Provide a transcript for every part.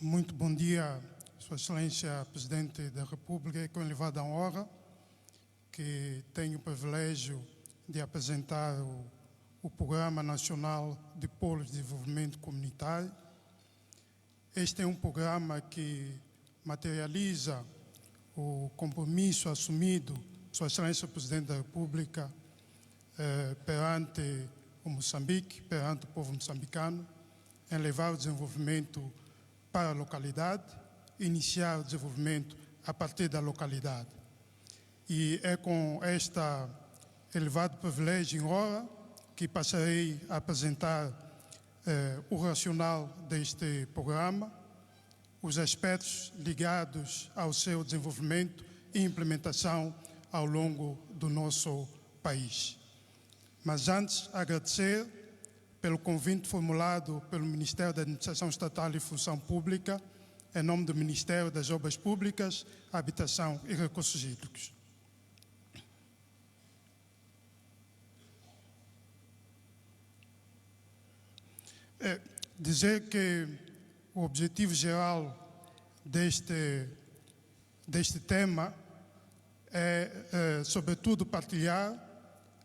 Muito bom dia, Sua Excelência Presidente da República. É com elevada honra que tenho o privilégio de apresentar o Programa Nacional de Polos de Desenvolvimento Comunitário. Este é um programa que materializa o compromisso assumido por Sua Excelência Presidente da República perante o Moçambique, perante o povo moçambicano, em levar o desenvolvimento para a localidade, iniciar o desenvolvimento a partir da localidade. E é com este elevado privilégio e honra que passarei a apresentar o racional deste programa, os aspectos ligados ao seu desenvolvimento e implementação ao longo do nosso país. Mas antes, agradecer pelo convite formulado pelo Ministério da Administração Estatal e Função Pública, em nome do Ministério das Obras Públicas, Habitação e Recursos Hídricos. Dizer que o objetivo geral deste tema é, sobretudo, partilhar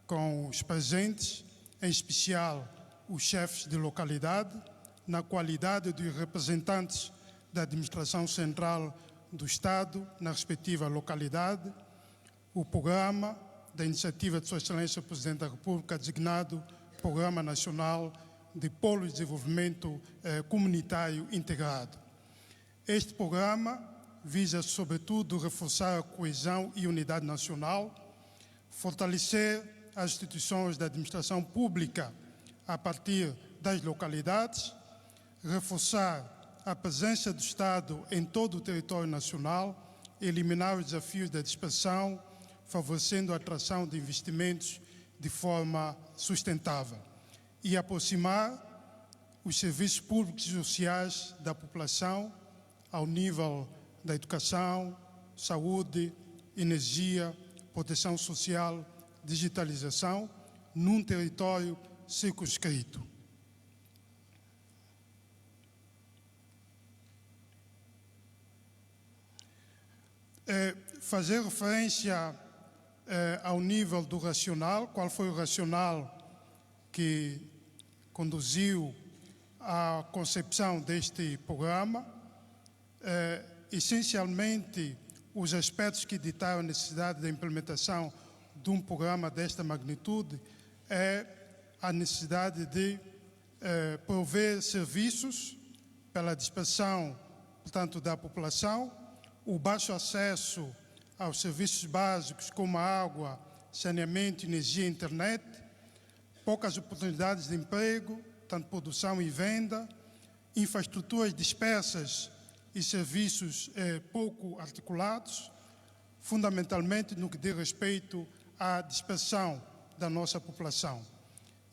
com os presentes, em especial os chefes de localidade, na qualidade de representantes da Administração Central do Estado, na respectiva localidade, o programa da iniciativa de Sua Excelência Presidente da República, designado Programa Nacional de Polos de Desenvolvimento Comunitário Integrado. Este programa visa, sobretudo, reforçar a coesão e unidade nacional, fortalecer as instituições da administração pública a partir das localidades, reforçar a presença do Estado em todo o território nacional, eliminar os desafios da dispersão, favorecendo a atração de investimentos de forma sustentável e aproximar os serviços públicos e sociais da população ao nível da educação, saúde, energia, proteção social, digitalização, num território circunscrito. Fazer referência ao nível do racional, qual foi o racional que conduziu à concepção deste programa, essencialmente os aspectos que ditaram a necessidade da implementação de um programa desta magnitude é a necessidade de prover serviços pela dispersão, portanto, da população, o baixo acesso aos serviços básicos como a água, saneamento, energia e internet, poucas oportunidades de emprego, tanto produção e venda, infraestruturas dispersas e serviços pouco articulados, fundamentalmente no que diz respeito à dispersão da nossa população.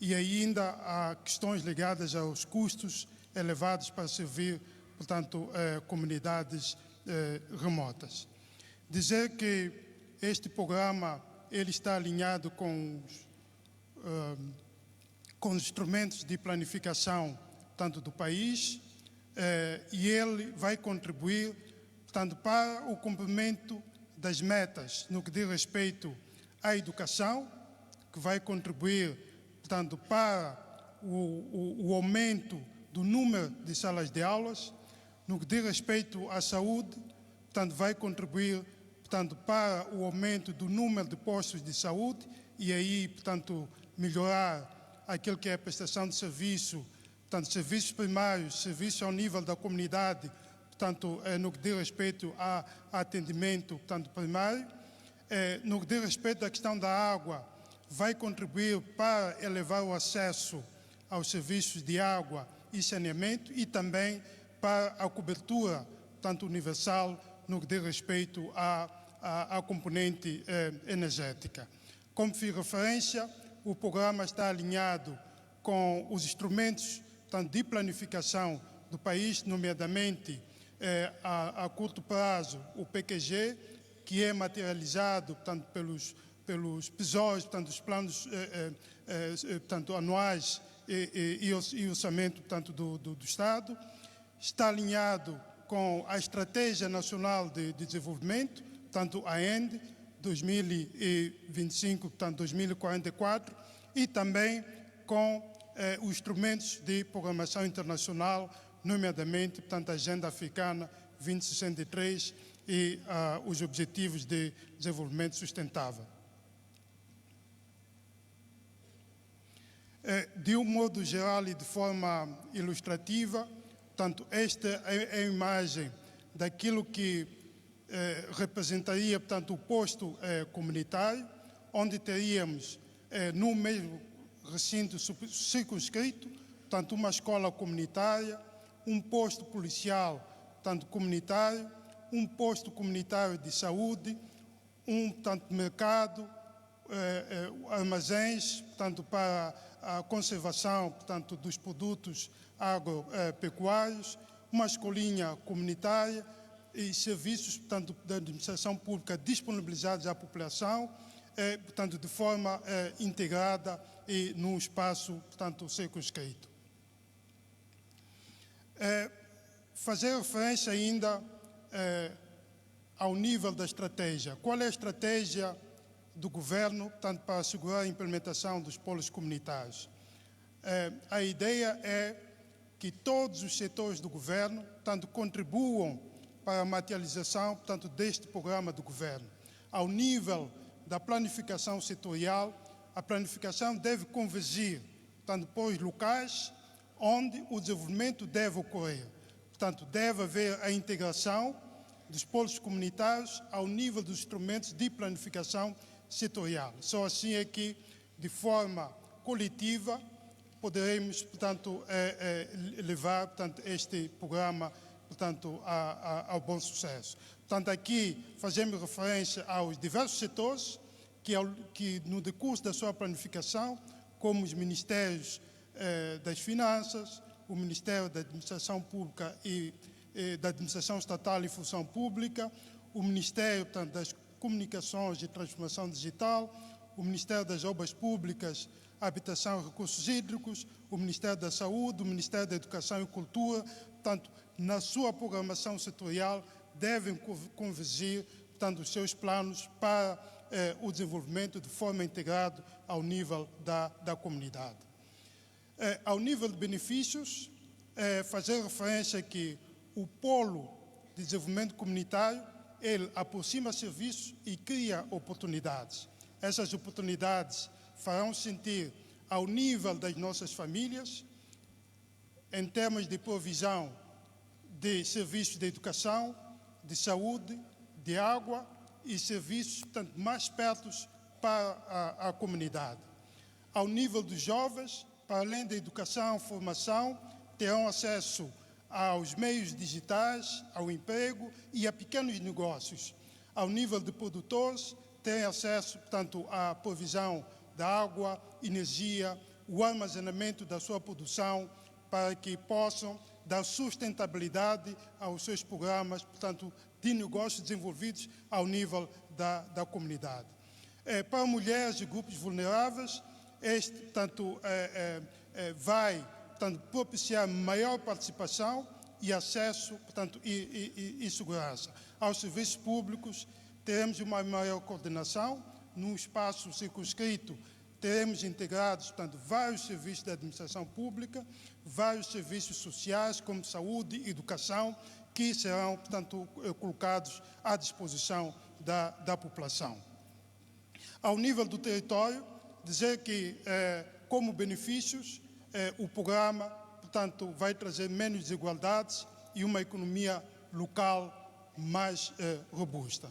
E ainda há questões ligadas aos custos elevados para servir, portanto, comunidades remotas. Dizer que este programa ele está alinhado com os instrumentos de planificação, tanto do país, e ele vai contribuir, portanto, para o cumprimento das metas no que diz respeito à educação, que vai contribuir, portanto, para o aumento do número de salas de aulas, no que diz respeito à saúde, portanto, vai contribuir, portanto, para o aumento do número de postos de saúde e aí, portanto, melhorar aquilo que é a prestação de serviço, portanto, serviços primários, serviços ao nível da comunidade, portanto, no que diz respeito a atendimento, portanto, primário. No que diz respeito à questão da água, vai contribuir para elevar o acesso aos serviços de água e saneamento e também para a cobertura, tanto universal, no que diz respeito à componente energética. Como fiz referência, o programa está alinhado com os instrumentos, tanto de planificação do país, nomeadamente a curto prazo, o PQG, que é materializado, portanto, pelos PSOs, portanto, os planos portanto, anuais e orçamento, portanto, do Estado. Está alinhado com a Estratégia Nacional de Desenvolvimento, portanto, a ENDE 2025, portanto, 2044, e também com os instrumentos de programação internacional, nomeadamente, portanto, a Agenda Africana 2063 e os Objetivos de Desenvolvimento Sustentável. De um modo geral e de forma ilustrativa, portanto, esta é a imagem daquilo que representaria, portanto, o posto comunitário, onde teríamos, no mesmo recinto circunscrito, portanto, uma escola comunitária, um posto policial, portanto, comunitário, um posto comunitário de saúde, portanto, mercado, armazéns, portanto, para a conservação, portanto, dos produtos agropecuários, uma escolinha comunitária e serviços, portanto, da administração pública disponibilizados à população, portanto, de forma integrada e num espaço, portanto, circunscrito. Fazer referência ainda ao nível da estratégia. Qual é a estratégia do governo, portanto, para assegurar a implementação dos polos comunitários? A ideia é que todos os setores do governo, portanto, contribuam para a materialização, portanto, deste programa do governo. Ao nível da planificação setorial, a planificação deve convergir, portanto, para os locais onde o desenvolvimento deve ocorrer. Portanto, deve haver a integração dos polos comunitários ao nível dos instrumentos de planificação setorial. Só assim é que, de forma coletiva, poderemos, portanto, levar, portanto, este programa, portanto, ao bom sucesso. Portanto, aqui fazemos referência aos diversos setores que no decurso da sua planificação, como os Ministérios das Finanças, o Ministério da Administração Pública e da Administração Estatal e Função Pública, o Ministério, portanto, das Comunicações e Transformação Digital, o Ministério das Obras Públicas, Habitação e Recursos Hídricos, o Ministério da Saúde, o Ministério da Educação e Cultura, portanto, na sua programação setorial, devem convergir, portanto, os seus planos para o desenvolvimento de forma integrada ao nível da comunidade. Ao nível de benefícios, fazer referência que o polo de desenvolvimento comunitário, ele aproxima serviços e cria oportunidades. Essas oportunidades farão sentir ao nível das nossas famílias, em termos de provisão de serviços de educação, de saúde, de água e serviços, portanto, mais perto para a comunidade. Ao nível dos jovens, para além da educação, formação, terão acesso aos meios digitais, ao emprego e a pequenos negócios. Ao nível de produtores, têm acesso, portanto, à provisão da água, energia, o armazenamento da sua produção, para que possam dar sustentabilidade aos seus programas, portanto, de negócios desenvolvidos ao nível da comunidade. Para mulheres e grupos vulneráveis, este, portanto, vai, portanto, propiciar maior participação e acesso, portanto, e segurança. Aos serviços públicos, teremos uma maior coordenação. Num espaço circunscrito, teremos integrados, portanto, vários serviços da administração pública, vários serviços sociais, como saúde e educação, que serão, portanto, colocados à disposição da população. Ao nível do território, dizer que, como benefícios, o programa, portanto, vai trazer menos desigualdades e uma economia local mais robusta.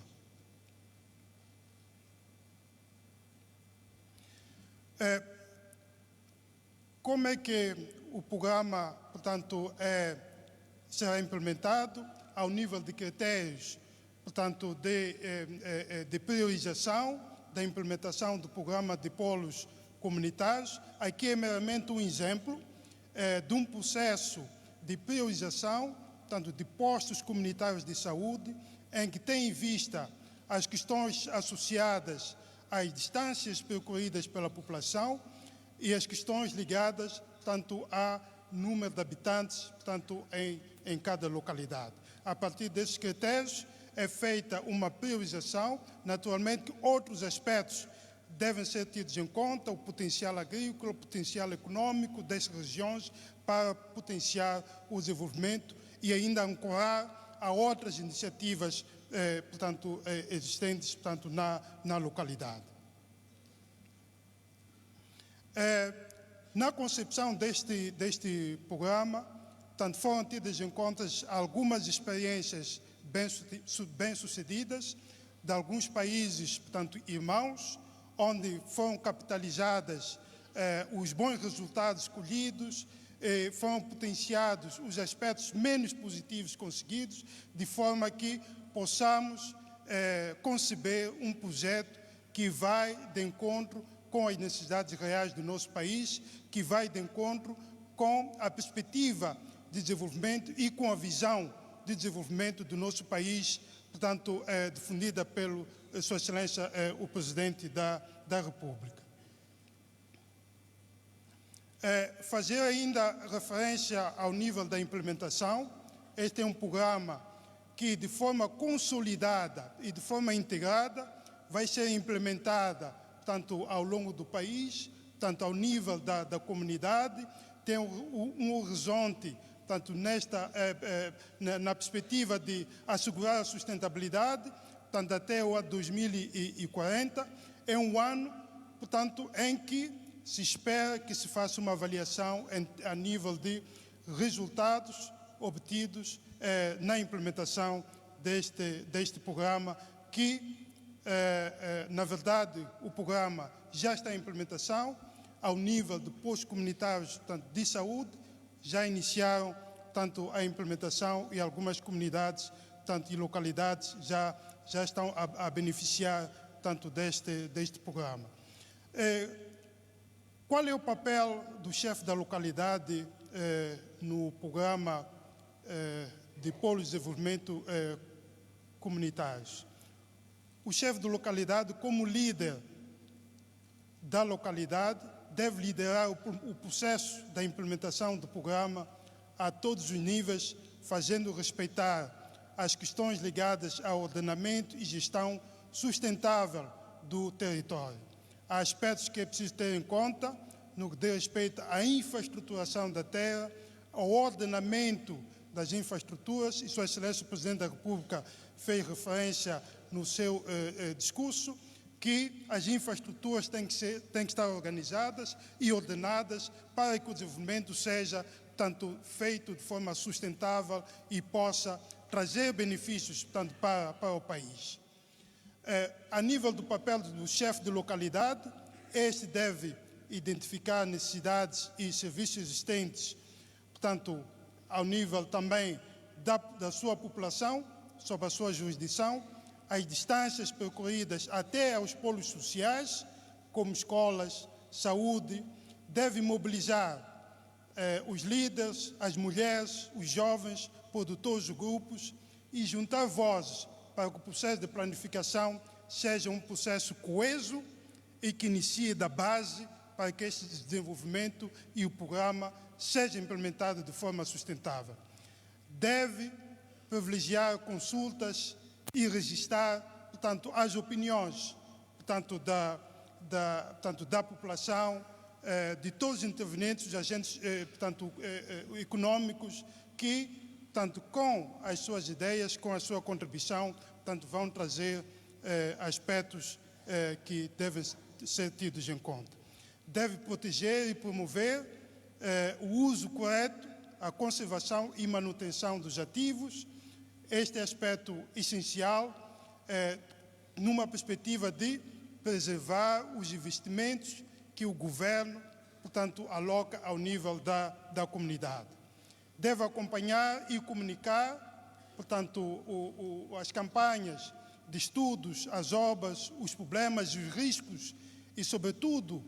Como é que o programa, portanto, será implementado ao nível de critérios, portanto, de priorização da implementação do programa de polos comunitários? Aqui é meramente um exemplo de um processo de priorização, portanto, de postos comunitários de saúde, em que tem em vista as questões associadas às distâncias percorridas pela população e as questões ligadas, portanto, a número de habitantes, portanto, em cada localidade. A partir desses critérios é feita uma priorização. Naturalmente que outros aspectos devem ser tidos em conta, o potencial agrícola, o potencial econômico das regiões para potenciar o desenvolvimento e ainda ancorar a outras iniciativas existentes na localidade. Na concepção deste programa, foram tidas em conta algumas experiências bem-sucedidas de alguns países, irmãos, onde foram capitalizadas os bons resultados colhidos, foram potenciados os aspectos menos positivos conseguidos, de forma que possamos conceber um projeto que vai de encontro com as necessidades reais do nosso país, que vai de encontro com a perspectiva de desenvolvimento e com a visão de desenvolvimento do nosso país, portanto, difundida pelo Sua Excelência, o Presidente da República. Fazer ainda referência ao nível da implementação. Este é um programa que, de forma consolidada e de forma integrada, vai ser implementada tanto ao longo do país, tanto ao nível da comunidade, tem um horizonte, tanto na perspectiva de assegurar a sustentabilidade, tanto até o ano 2040, é um ano, portanto, em que se espera que se faça uma avaliação a nível de resultados obtidos na implementação deste programa, que, na verdade, o programa já está em implementação ao nível de postos comunitários de saúde, já iniciaram a implementação e algumas comunidades e localidades já estão a beneficiar deste programa. Qual é o papel do chefe da localidade no programa de polos de desenvolvimento comunitários? O chefe de localidade, como líder da localidade, deve liderar o processo da implementação do programa a todos os níveis, fazendo respeitar as questões ligadas ao ordenamento e gestão sustentável do território. Há aspectos que é preciso ter em conta no que diz respeito à infraestruturação da terra, ao ordenamento das infraestruturas, e Sua Excelência o Presidente da República fez referência no seu discurso, que as infraestruturas têm que estar organizadas e ordenadas para que o desenvolvimento seja feito de forma sustentável e possa trazer benefícios para o país. A nível do papel do chefe de localidade, este deve identificar necessidades e serviços existentes, portanto, ao nível também da sua população, sob a sua jurisdição, as distâncias percorridas até aos polos sociais, como escolas, saúde, deve mobilizar os líderes, as mulheres, os jovens, produtores de grupos e juntar vozes para que o processo de planificação seja um processo coeso e que inicie da base para que este desenvolvimento e o programa seja implementado de forma sustentável. Deve privilegiar consultas e registrar, portanto, as opiniões, portanto, da população, de todos os intervenientes, os agentes, econômicos, que, tanto com as suas ideias, com a sua contribuição, vão trazer aspectos que devem ser tidos em conta. Deve proteger e promover o uso correto, a conservação e manutenção dos ativos. Este é aspecto essencial numa perspectiva de preservar os investimentos que o governo, portanto, aloca ao nível da comunidade. Deve acompanhar e comunicar, portanto, as campanhas de estudos, as obras, os problemas e os riscos e, sobretudo,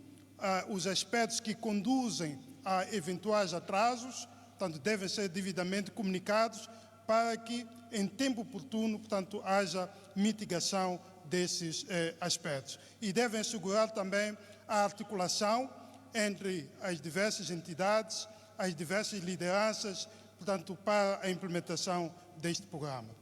os aspectos que conduzem a eventuais atrasos, portanto, devem ser devidamente comunicados para que, em tempo oportuno, portanto, haja mitigação desses aspectos. E devem assegurar também a articulação entre as diversas entidades, as diversas lideranças, portanto, para a implementação deste programa.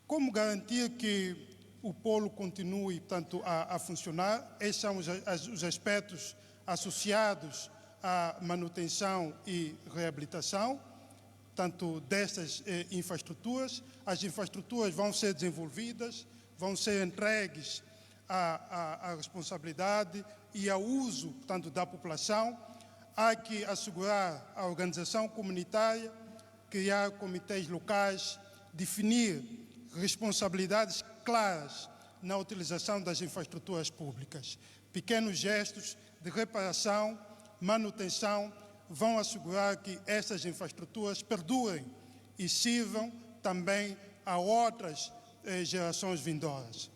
Como garantir que o polo continue, portanto, a funcionar? Esses são os aspectos associados à manutenção e reabilitação, tanto destas infraestruturas. As infraestruturas vão ser desenvolvidas, vão ser entregues à responsabilidade e ao uso, portanto, da população. Há que assegurar a organização comunitária, criar comitês locais, definir responsabilidades claras na utilização das infraestruturas públicas. Pequenos gestos de reparação, manutenção, vão assegurar que estas infraestruturas perdurem e sirvam também a outras gerações vindouras.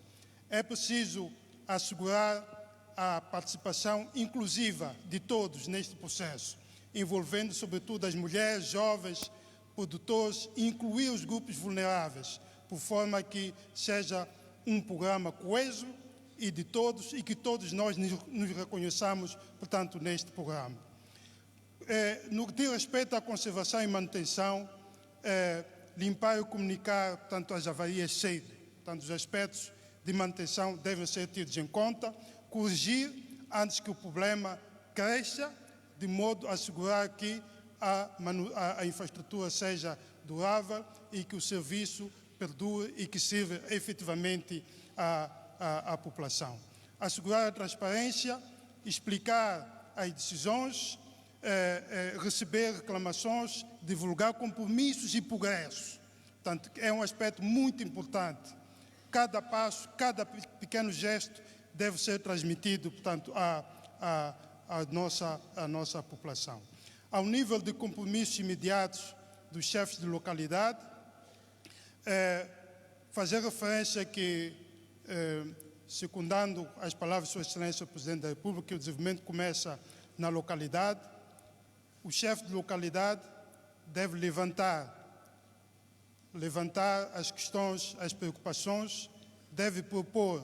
É preciso assegurar a participação inclusiva de todos neste processo, envolvendo sobretudo as mulheres, jovens, produtores, e incluir os grupos vulneráveis, por forma que seja um programa coeso e de todos, e que todos nós nos reconheçamos, portanto, neste programa. No que diz respeito à conservação e manutenção, limpar e comunicar, portanto, as avarias cedo. Portanto, os aspectos de manutenção devem ser tidos em conta, corrigir antes que o problema cresça, de modo a assegurar que a infraestrutura seja durável e que o serviço perdure e que sirva efetivamente à população. Assegurar a transparência, explicar as decisões, receber reclamações, divulgar compromissos e progressos. Portanto, é um aspecto muito importante. Cada passo, cada pequeno gesto deve ser transmitido, portanto, à nossa população. Ao nível de compromissos imediatos dos chefes de localidade, fazer referência que, secundando as palavras de Sua Excelência o Presidente da República, que o desenvolvimento começa na localidade, o chefe de localidade deve levantar as questões, as preocupações, deve propor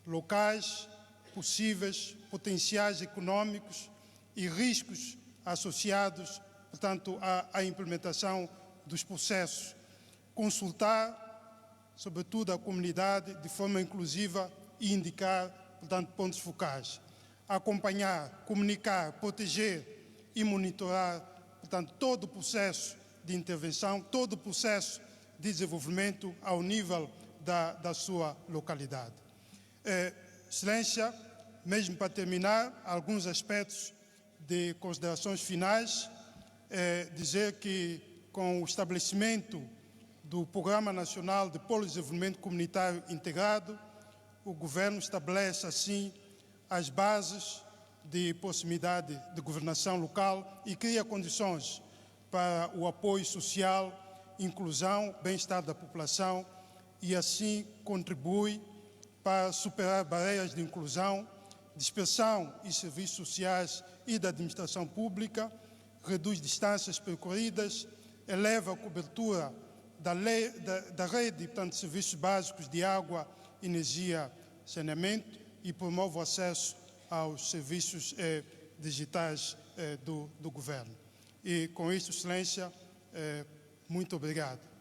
locais possíveis, potenciais econômicos e riscos associados, portanto, à implementação dos processos. Consultar, sobretudo, a comunidade de forma inclusiva e indicar, portanto, pontos focais. Acompanhar, comunicar, proteger e monitorar, portanto, todo o processo de intervenção, todo o processo de desenvolvimento ao nível da sua localidade. Excelência, mesmo para terminar, alguns aspectos de considerações finais, dizer que com o estabelecimento do Programa Nacional de Polo de Desenvolvimento Comunitário Integrado, o Governo estabelece, assim, as bases de proximidade de governação local e cria condições para o apoio social, inclusão, bem-estar da população e, assim, contribui para superar barreiras de inclusão, dispersão e serviços sociais e da administração pública, reduz distâncias percorridas, eleva a cobertura da rede, portanto, de serviços básicos de água, energia, saneamento e promove o acesso aos serviços digitais do Governo. E com isso, Excelência, muito obrigado.